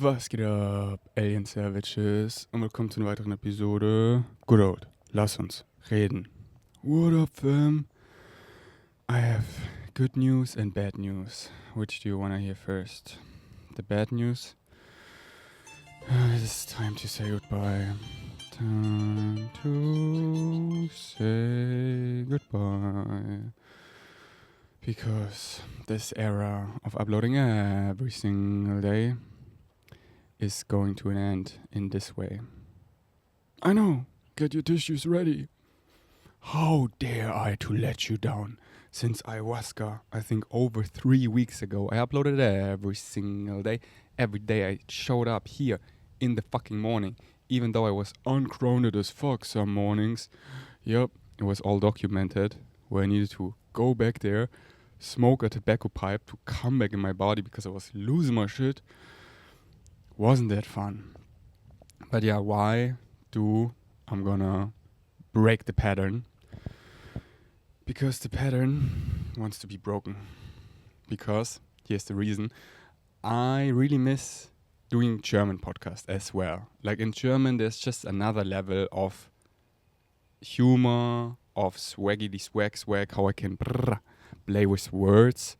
Was geht ab, Alien Savages? Und willkommen zu einer weiteren Episode. Good old, lass uns reden. What up, fam? I have good news and bad news. Which do you wanna hear first? The bad news? It's time to say goodbye. Time to say goodbye. Because this era of uploading every single day is going to an end in this way. I know, get your tissues ready. How dare I to let you down? Since ayahuasca, I think over 3 weeks ago, I uploaded every single day. Every day I showed up here in the fucking morning, even though I was uncrowned as fuck some mornings. Yep, it was all documented, where I needed to go back there, smoke a tobacco pipe to come back in my body because I was losing my shit. Wasn't that fun? But yeah, I'm gonna break the pattern. Because the pattern wants to be broken. Because, here's the reason, I really miss doing German podcast as well. Like in German, there's just another level of humor, of swaggity swag, how I can play with words.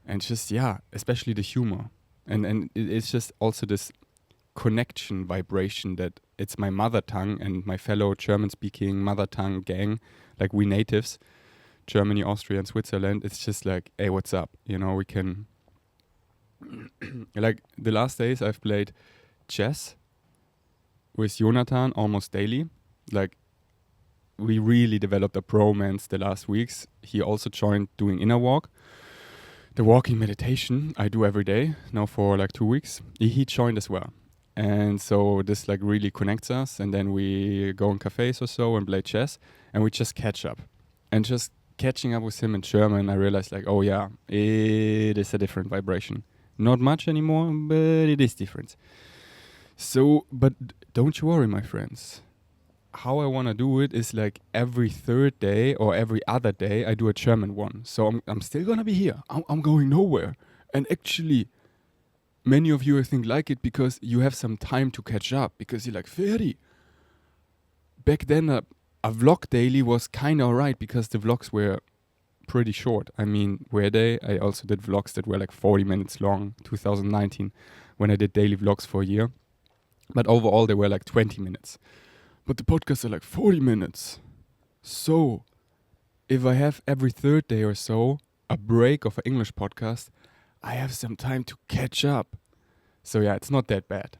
And just, yeah, especially the humor. And it's just also this connection vibration that it's my mother tongue and my fellow German-speaking mother tongue gang, like we natives, Germany, Austria, and Switzerland. It's just like, hey, what's up? You know, we can... like the last days I've played chess with Jonathan almost daily. Like we really developed a bromance the last weeks. He also joined doing inner walk. The walking meditation I do every day now for like 2 weeks. He joined as well. And so this like really connects us. And then we go in cafes or so and play chess. And we just catch up. And just catching up with him in German, I realized like, oh yeah, it is a different vibration. Not much anymore, but it is different. So, but don't you worry, my friends. How I want to do it is like every third day or every other day I do a German one. So I'm still going to be here. I'm going nowhere. And actually, many of you I think like it because you have some time to catch up. Because you're like, Ferdi. Back then a vlog daily was kind of alright because the vlogs were pretty short. I mean, were they? I also did vlogs that were like 40 minutes long, 2019, when I did daily vlogs for a year. But overall, they were like 20 minutes. But the podcasts are like 40 minutes. So, if I have every third day or so a break of an English podcast, I have some time to catch up. So yeah, it's not that bad.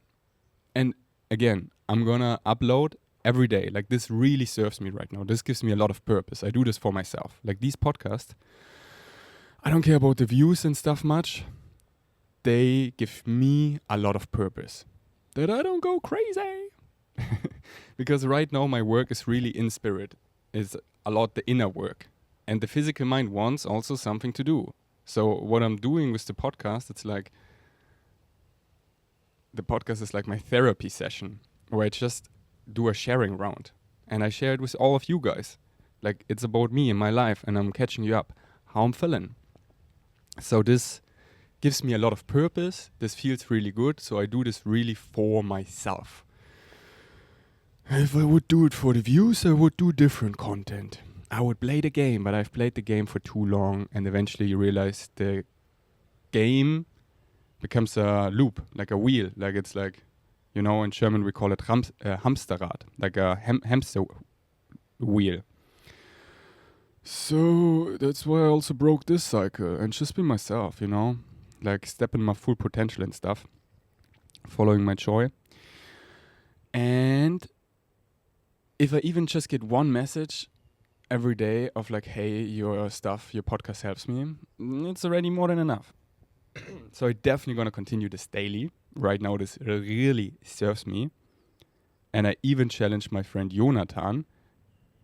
And again, I'm gonna upload every day. Like this really serves me right now. This gives me a lot of purpose. I do this for myself. Like these podcasts, I don't care about the views and stuff much. They give me a lot of purpose. That I don't go crazy. Because right now my work is really in spirit. It's a lot the inner work. And the physical mind wants also something to do. So what I'm doing with the podcast, it's like, the podcast is like my therapy session where I just do a sharing round. And I share it with all of you guys. Like it's about me and my life and I'm catching you up, how I'm feeling. So this gives me a lot of purpose. This feels really good. So I do this really for myself. If I would do it for the views, I would do different content. I would play the game, but I've played the game for too long and eventually you realize the game becomes a loop, like a wheel. Like it's like, you know, in German we call it Hamsterrad, like a hamster wheel. So that's why I also broke this cycle and just be myself, you know, like step in my full potential and stuff, following my joy. And if I even just get one message every day of like, hey, your stuff, your podcast helps me, it's already more than enough. So I'm definitely going to continue this daily. Right now, this really serves me. And I even challenged my friend Jonathan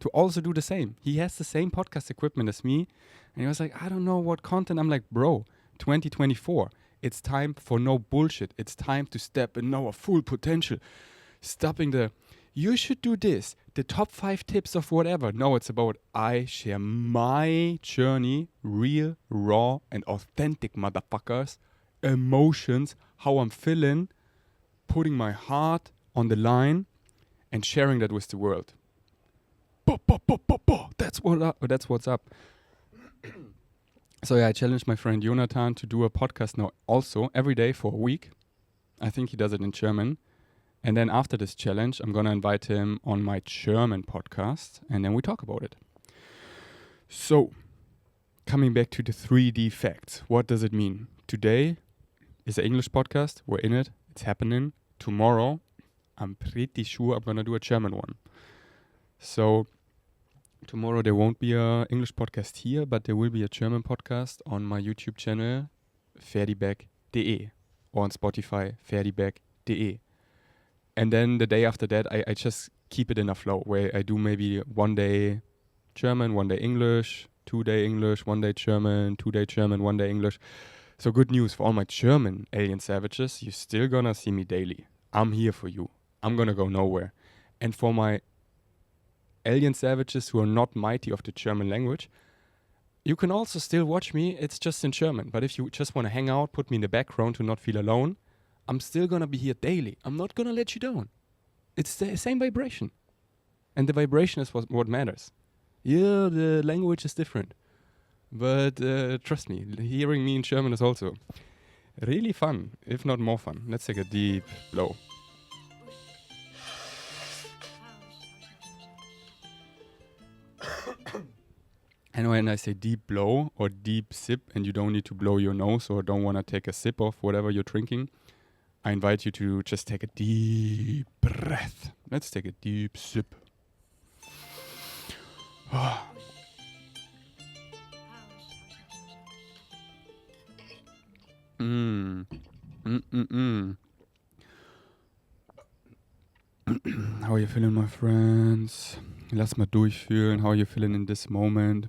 to also do the same. He has the same podcast equipment as me. And he was like, I don't know what content. I'm like, bro, 2024. It's time for no bullshit. It's time to step in our full potential. Stopping the, you should do this, the top 5 tips of whatever. No, it's about I share my journey, real, raw, and authentic motherfuckers, emotions, how I'm feeling, putting my heart on the line and sharing that with the world. That's what's up. So yeah, I challenged my friend Jonathan to do a podcast now also every day for a week. I think he does it in German. And then after this challenge, I'm going to invite him on my German podcast and then we talk about it. So, coming back to the 3D facts. What does it mean? Today is an English podcast. We're in it. It's happening. Tomorrow, I'm pretty sure I'm going to do a German one. So, tomorrow there won't be an English podcast here, but there will be a German podcast on my YouTube channel, ferdibeck.de, or on Spotify, ferdibeck.de. And then the day after that, I just keep it in a flow where I do maybe 1 day German, 1 day English, 2 day English, 1 day German, 2 day German, 1 day English. So good news for all my German alien savages, you're still gonna see me daily. I'm here for you. I'm gonna go nowhere. And for my alien savages who are not mighty of the German language, you can also still watch me. It's just in German. But if you just want to hang out, put me in the background to not feel alone, I'm still going to be here daily. I'm not going to let you down. It's the same vibration. And the vibration is what matters. Yeah, the language is different. But trust me, hearing me in German is also really fun, if not more fun. Let's take a deep blow. And when I say deep blow or deep sip, and you don't need to blow your nose or don't want to take a sip of whatever you're drinking, I invite you to just take a deep breath. Let's take a deep sip. How are you feeling, my friends? Lass mal durchfühlen. How are you feeling in this moment?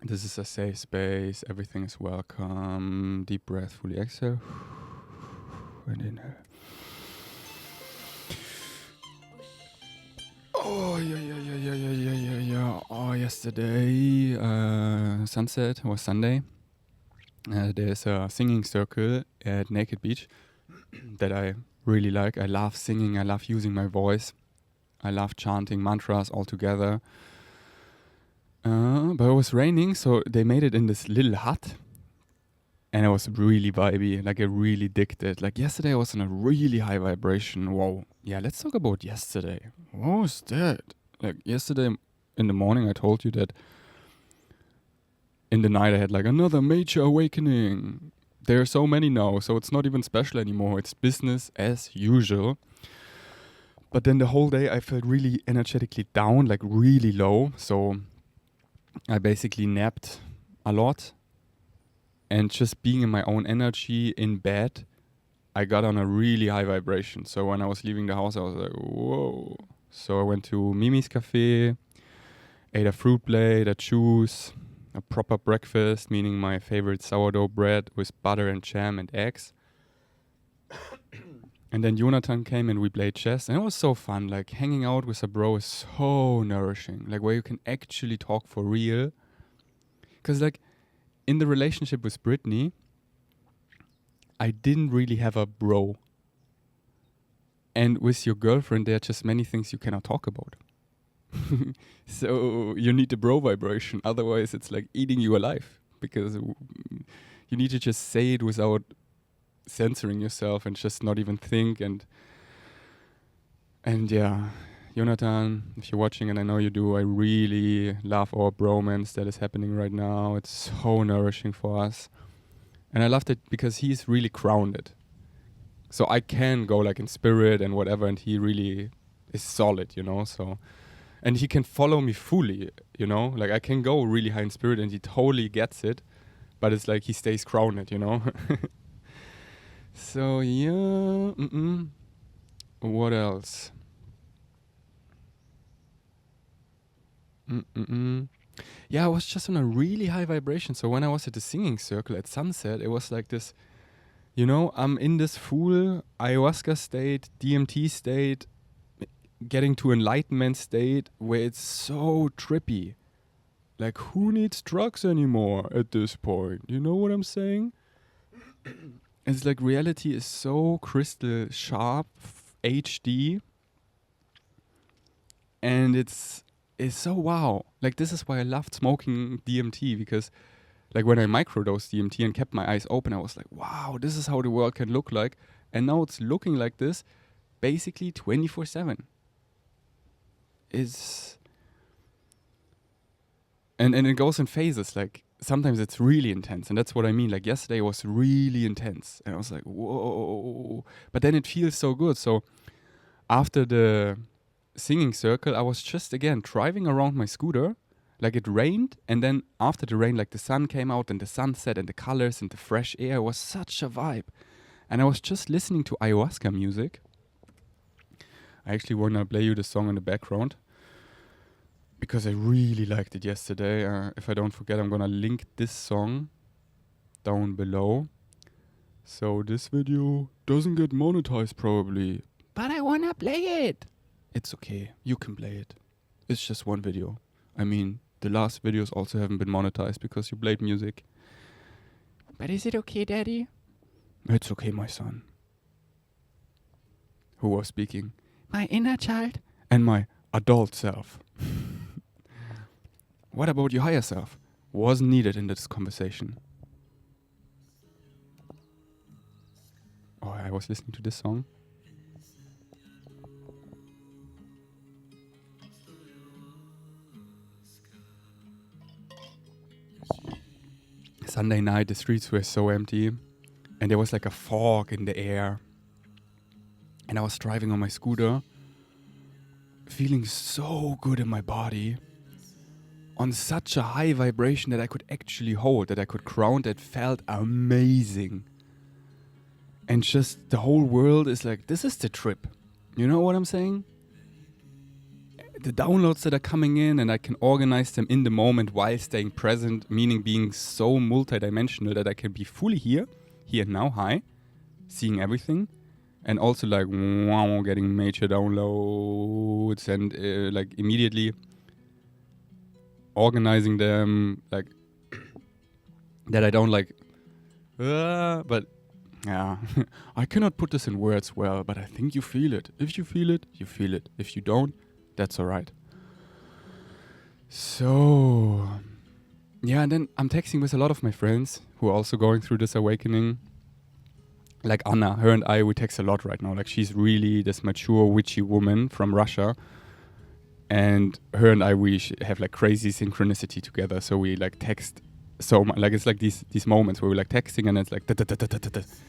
This is a safe space. Everything is welcome. Deep breath, fully exhale. And inhale. Oh, yeah. Oh, yesterday, sunset was Sunday. There's a singing circle at Naked Beach that I really like. I love singing. I love using my voice. I love chanting mantras all together. But it was raining, so they made it in this little hut. And it was really vibey. Like, I really digged it. Like, yesterday I was in a really high vibration. Whoa. Yeah, let's talk about yesterday. What was that? Like, yesterday in the morning I told you that in the night I had like another major awakening. There are so many now, so it's not even special anymore. It's business as usual. But then the whole day I felt really energetically down, like really low. So I basically napped a lot. And just being in my own energy in bed, I got on a really high vibration. So when I was leaving the house, I was like, whoa. So I went to Mimi's Cafe, ate a fruit plate, a juice, a proper breakfast, meaning my favorite sourdough bread with butter and jam and eggs. And then Jonathan came and we played chess. And it was so fun. Like, hanging out with a bro is so nourishing. Like, where you can actually talk for real. Because, like, in the relationship with Brittany, I didn't really have a bro. And with your girlfriend, there are just many things you cannot talk about. So you need the bro vibration. Otherwise, it's like eating you alive. Because you need to just say it without censoring yourself and just not even think. And yeah, Jonathan, if you're watching, and I know you do, I really love our bromance that is happening right now. It's so nourishing for us. And I loved it because he's really grounded. So I can go like in spirit and whatever, and he really is solid, you know, so. And he can follow me fully, you know, like I can go really high in spirit and he totally gets it, but it's like he stays grounded, you know. So yeah, what else? Yeah, I was just on a really high vibration. So when I was at the singing circle at sunset, it was like this, you know, I'm in this full ayahuasca state, DMT state, getting to enlightenment state where it's so trippy. Like, who needs drugs anymore at this point? You know what I'm saying? It's like reality is so crystal sharp, HD, and it's so wow. Like this is why I loved smoking DMT, because like when I microdosed DMT and kept my eyes open, I was like, wow, this is how the world can look like. And now it's looking like this basically 24/7. It's and it goes in phases. Like sometimes it's really intense, and that's what I mean. Like yesterday was really intense, and I was like, whoa. But then it feels so good. So after the singing circle, I was just again driving around my scooter. Like it rained, and then after the rain, like the sun came out and the sunset and the colors and the fresh air was such a vibe. And I was just listening to ayahuasca music. I actually want to play you the song in the background because I really liked it yesterday. If I don't forget, I'm going to link this song down below. So this video doesn't get monetized probably, but I want to play it. It's okay. You can play it. It's just one video. I mean, the last videos also haven't been monetized because you played music. But is it okay, Daddy? It's okay, my son. Who was speaking? My inner child and my adult self. What about your higher self? Wasn't needed in this conversation. Oh, I was listening to this song. Sunday night, the streets were so empty, and there was like a fog in the air. And I was driving on my scooter, feeling so good in my body, on such a high vibration that I could actually hold, that I could ground, that felt amazing. And just the whole world is like, this is the trip. You know what I'm saying? The downloads that are coming in, and I can organize them in the moment while staying present, meaning being so multidimensional that I can be fully here and now, high, seeing everything, and also like wow, getting major downloads and like immediately organizing them, like that I don't like, but yeah, I cannot put this in words well, but I think you feel it. If you feel it, you feel it. If you don't, that's alright. So, yeah, and then I'm texting with a lot of my friends who are also going through this awakening. Like Anna, her and I, we text a lot right now. Like she's really this mature, witchy woman from Russia. And her and I, we have like crazy synchronicity together. So we like text so much. Like it's like these moments where we're like texting and it's like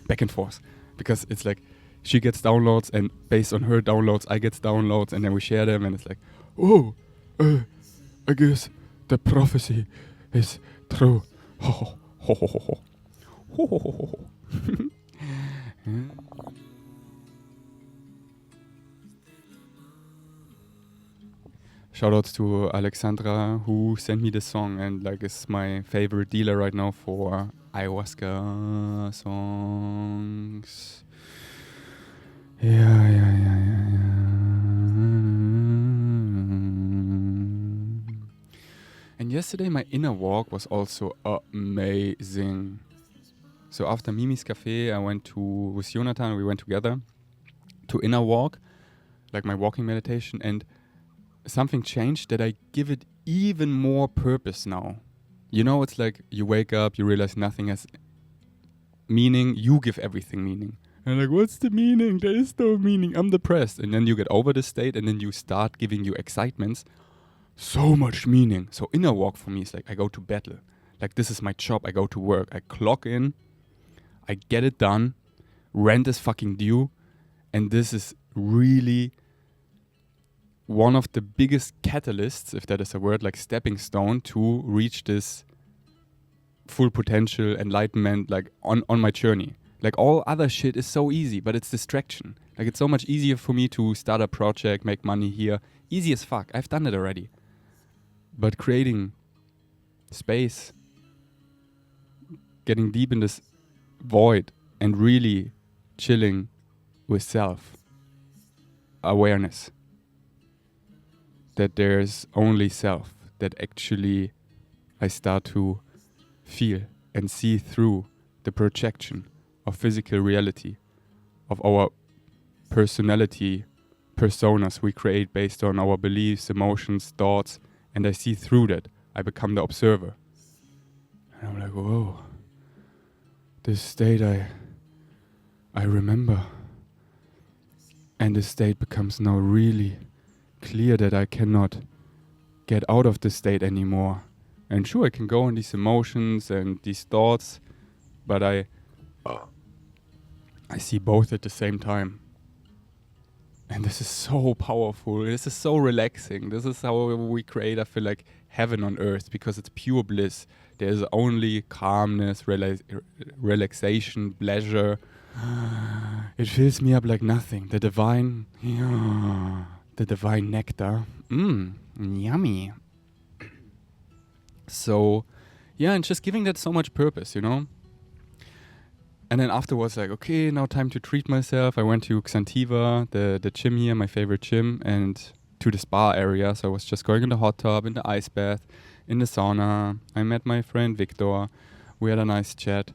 back and forth. Because it's like she gets downloads and based on her downloads, I get downloads and then we share them and it's like, oh, I guess the prophecy is true. Ho, ho, ho, ho, ho. Ho, ho, ho, ho, ho. Shoutouts to Alexandra who sent me this song and like is my favorite dealer right now for ayahuasca songs. Yeah. And yesterday my inner walk was also amazing. So after Mimi's Cafe, I went with Jonathan, we went together to inner walk, like my walking meditation, and something changed that I give it even more purpose now. You know, it's like you wake up, you realize nothing has meaning, you give everything meaning. And like, what's the meaning? There is no meaning. I'm depressed. And then you get over the state and then you start giving you excitements. So much meaning. So inner walk for me is like I go to battle. Like this is my job. I go to work. I clock in. I get it done. Rent is fucking due. And this is really one of the biggest catalysts, if that is a word, like stepping stone to reach this full potential enlightenment, like on my journey. Like all other shit is so easy, but it's distraction. Like it's so much easier for me to start a project, make money here. Easy as fuck. I've done it already. But creating space, getting deep in this void and really chilling with self awareness, that there's only self, that actually I start to feel and see through the projection of physical reality, of our personality, personas we create based on our beliefs, emotions, thoughts, and I see through that. I become the observer. And I'm like, whoa, this state I remember. And this state becomes now really clear that I cannot get out of this state anymore. And sure, I can go on these emotions and these thoughts, but I see both at the same time. And this is so powerful. This is so relaxing. This is how we create, I feel like, heaven on earth, because it's pure bliss. There's only calmness, relaxation, pleasure. It fills me up like nothing. The divine nectar. Yummy. So, yeah, and just giving that so much purpose, you know? And then afterwards, like, okay, now time to treat myself. I went to Xantiva, the gym here, my favorite gym, and to the spa area. So I was just going in the hot tub, in the ice bath, in the sauna. I met my friend Victor. We had a nice chat.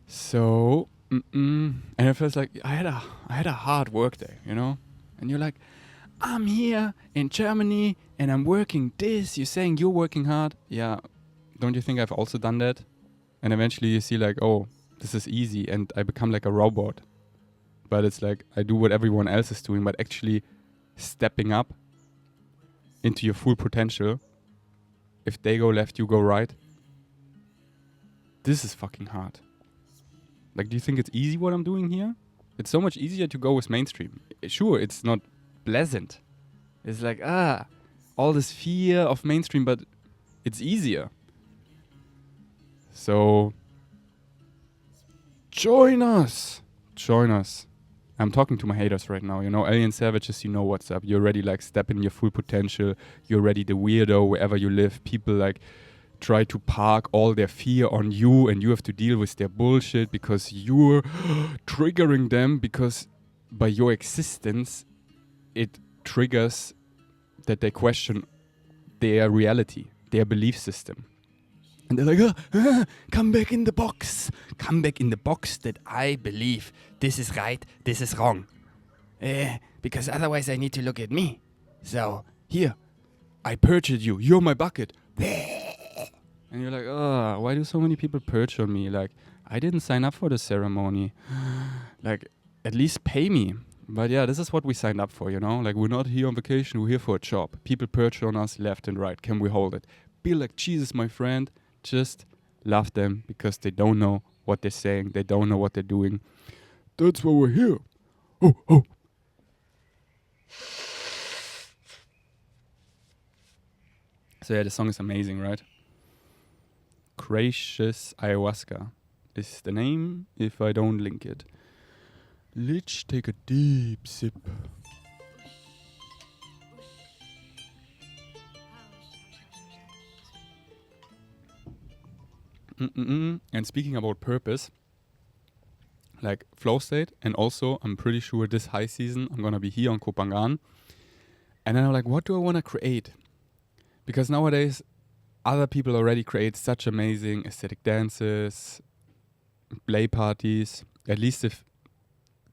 So, and it feels like I had a hard work day, you know? And you're like, I'm here in Germany and I'm working this. You're saying you're working hard. Yeah, don't you think I've also done that? And eventually you see like, oh, this is easy, and I become like a robot. But it's like I do what everyone else is doing, but actually stepping up into your full potential. If they go left, you go right. This is fucking hard. Like, do you think it's easy what I'm doing here? It's so much easier to go with mainstream. Sure, it's not pleasant. It's like, all this fear of mainstream, but it's easier. So, join us. I'm talking to my haters right now, you know, alien savages, you know what's up. You're already like stepping in your full potential. You're already the weirdo wherever you live. People like try to park all their fear on you, and you have to deal with their bullshit because you're triggering them, because by your existence it triggers that they question their reality, their belief system. And they're like, come back in the box. Come back in the box that I believe this is right, this is wrong. Because otherwise I need to look at me. So, here, I perjured you. You're my bucket. And you're like, why do so many people perch on me? Like, I didn't sign up for the ceremony. Like, at least pay me. But yeah, this is what we signed up for, you know? Like, we're not here on vacation, we're here for a job. People perch on us left and right. Can we hold it? Be like Jesus, my friend. Just love them because they don't know what they're saying. They don't know what they're doing. That's why we're here. Oh. So yeah, the song is amazing, right? Gracious Ayahuasca is the name if I don't link it. Let's take a deep sip. And speaking about purpose, like flow state, and also I'm pretty sure this high season I'm gonna be here on Koh Phangan. And then I'm like, what do I want to create? Because nowadays other people already create such amazing aesthetic dances, play parties. At least if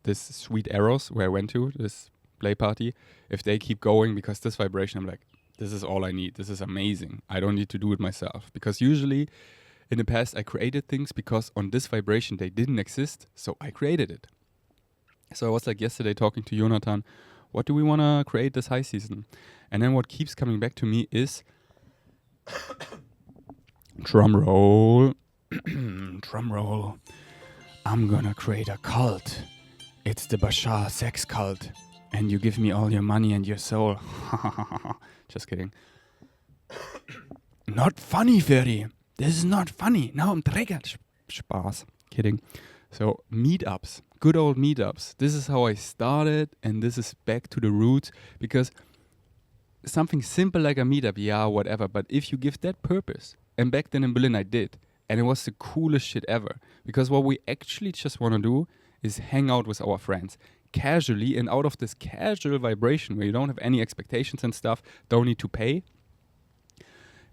this Sweet Arrows, where I went to, this play party, if they keep going, because this vibration, I'm like, this is all I need. This is amazing. I don't need to do it myself. Because usually in the past, I created things because on this vibration, they didn't exist, so I created it. So I was like yesterday talking to Jonathan, what do we want to create this high season? And then what keeps coming back to me is, drum roll, I'm gonna create a cult. It's the Bashar sex cult. And you give me all your money and your soul. Just kidding. Not funny, Ferry. This is not funny. Now I'm triggered. Spaß. Kidding. So, meetups. Good old meetups. This is how I started, and this is back to the roots, because something simple like a meetup, yeah, whatever, but if you give that purpose, and back then in Berlin I did, and it was the coolest shit ever, because what we actually just want to do is hang out with our friends casually, and out of this casual vibration where you don't have any expectations and stuff, don't need to pay.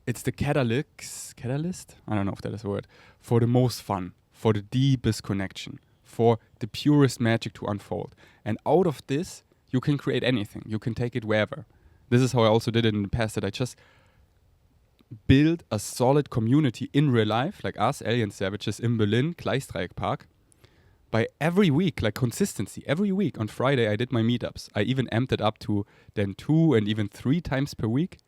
It's the catalyst, I don't know if that is a word, for the most fun, for the deepest connection, for the purest magic to unfold. And out of this, you can create anything. You can take it wherever. This is how I also did it in the past, that I just build a solid community in real life, like us, Alien Savages, in Berlin, Gleisdreieckpark, by every week, like consistency. Every week on Friday, I did my meetups. I even amped it up to then 2 and even 3 times per week.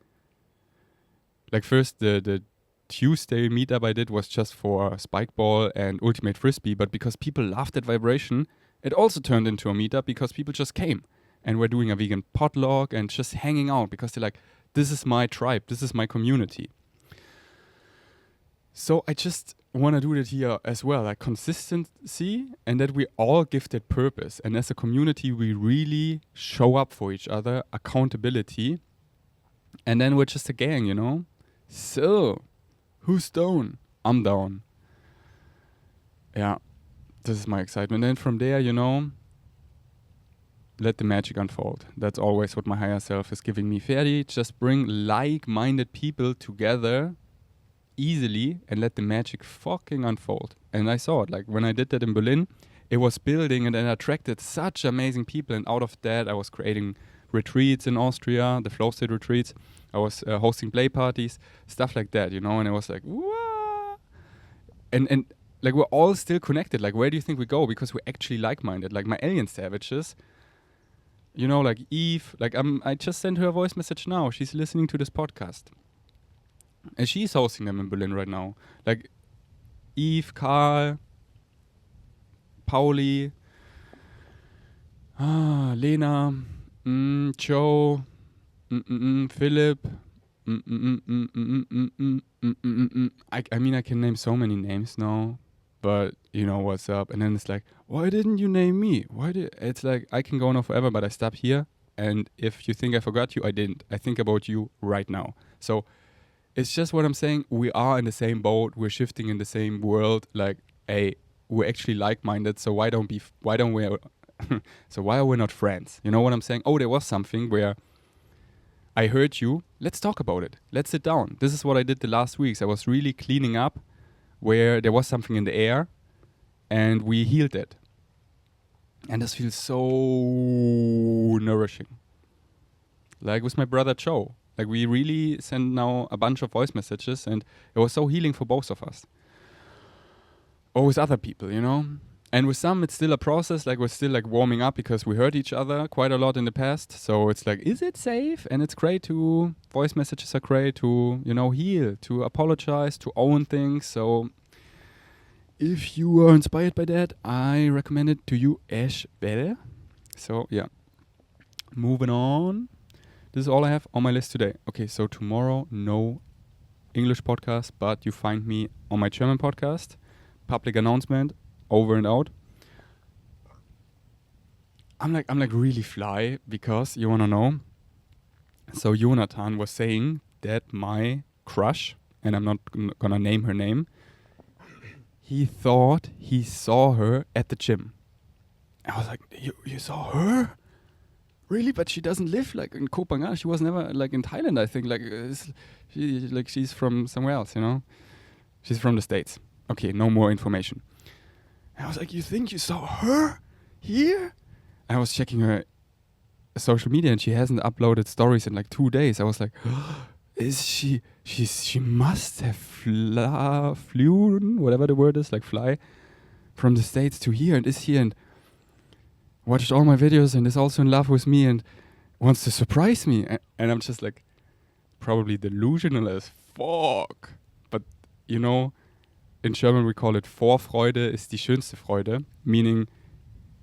Like first, the Tuesday meetup I did was just for Spikeball and Ultimate Frisbee, but because people loved that vibration, it also turned into a meetup because people just came and we're doing a vegan potluck and just hanging out because they're like, this is my tribe, this is my community. So I just want to do that here as well, like consistency, and that we all give that purpose. And as a community, we really show up for each other, accountability, and then we're just a gang, you know? So, who's down? I'm down. Yeah, this is my excitement. And from there, you know, let the magic unfold. That's always what my higher self is giving me. Ferdi, just bring like-minded people together easily and let the magic fucking unfold. And I saw it. Like when I did that in Berlin, it was building and it attracted such amazing people. And out of that, I was creating retreats in Austria, the Flow State retreats. I was hosting play parties, stuff like that, you know. And it was like, whoa. And like we're all still connected. Like where do you think we go? Because we're actually like-minded. Like my Alien Savages, you know, like Eve. Like I just sent her a voice message now. She's listening to this podcast. And she's hosting them in Berlin right now. Like Eve, Karl, Pauli, Lena, Joe, Philip. I mean, I can name so many names now, but you know what's up. And then it's like, why didn't you name me? It's like, I can go on forever, but I stop here. And if you think I forgot you, I didn't. I think about you right now. So it's just what I'm saying. We are in the same boat. We're shifting in the same world. Like, hey, we're actually like-minded. So why are we not friends? You know what I'm saying? Oh, there was something where I heard you. Let's talk about it. Let's sit down. This is what I did the last weeks. I was really cleaning up where there was something in the air and we healed it. And this feels so nourishing. Like with my brother Joe. Like we really sent now a bunch of voice messages and it was so healing for both of us. Or with other people, you know? And with some, it's still a process. Like we're still like warming up because we hurt each other quite a lot in the past. So it's like, is it safe? And it's great to, voice messages are great to, you know, heal, to apologize, to own things. So if you are inspired by that, I recommend it to you as well. So yeah, moving on. This is all I have on my list today. Okay, so tomorrow, no English podcast, but you find me on my German podcast. Public announcement, over and out. I'm like really fly because you wanna know. So Jonathan was saying that my crush, and I'm not gonna name her name, he thought he saw her at the gym. I was like, you saw her? Really? But she doesn't live like in Koh Phangan. She was never like in Thailand, I think. She's from somewhere else, you know? She's from the States. Okay, no more information. And I was like, you think you saw her here? And I was checking her social media and she hasn't uploaded stories in like 2 days. I was like, is she must have flown, whatever the word is, like fly, from the States to here and is here and watched all my videos and is also in love with me and wants to surprise me. And I'm just like, probably delusional as fuck. But, you know, in German we call it Vorfreude ist die schönste Freude, meaning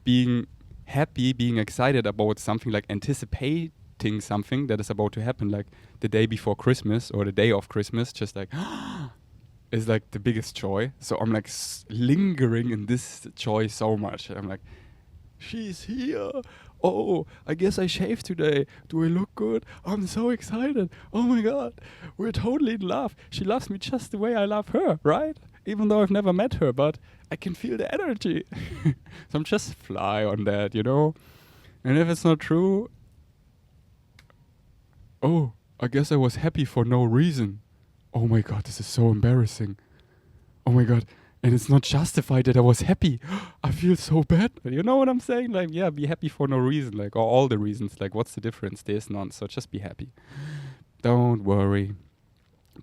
being happy, being excited about something, like anticipating something that is about to happen, like the day before Christmas or the day of Christmas, just like, is like the biggest joy. So I'm like lingering in this joy so much. I'm like, she's here. Oh, I guess I shaved today. Do I look good? I'm so excited. Oh my God. We're totally in love. She loves me just the way I love her, right? Even though I've never met her, but I can feel the energy. So I'm just fly on that, you know? And if it's not true, oh, I guess I was happy for no reason. Oh my God, this is so embarrassing. Oh my God. And it's not justified that I was happy. I feel so bad. You know what I'm saying? Like, yeah, be happy for no reason. Like, or all the reasons. Like, what's the difference? There's none. So just be happy. Don't worry.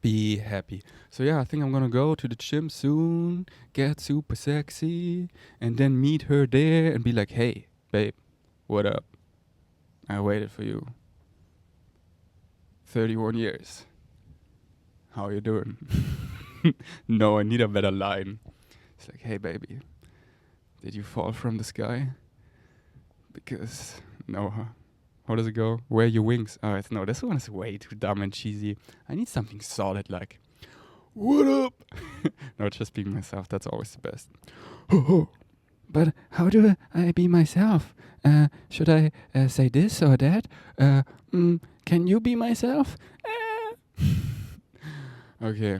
Be happy. So yeah, I think I'm gonna go to the gym soon, get super sexy, and then meet her there and be like, hey, babe, what up? I waited for you 31 years. How you doing? No, I need a better line. It's like, hey, baby, did you fall from the sky? Because, no, huh? How does it go? Where are your wings? Oh, no, this one is way too dumb and cheesy. I need something solid like, what up? No, just being myself, that's always the best. But how do I be myself? Should I say this or that? Can you be myself? Okay.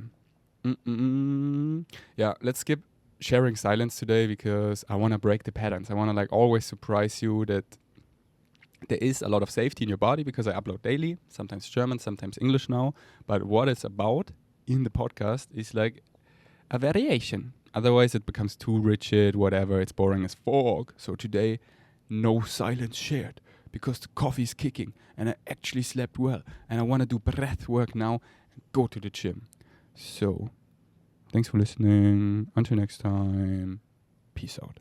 Yeah, let's skip sharing silence today because I want to break the patterns. I want to like always surprise you that there is a lot of safety in your body because I upload daily, sometimes German, sometimes English now. But what it's about in the podcast is like a variation. Otherwise it becomes too rigid, whatever, it's boring as fuck. So today, no silence shared because the coffee is kicking and I actually slept well and I want to do breath work now and go to the gym. So, thanks for listening. Until next time, peace out.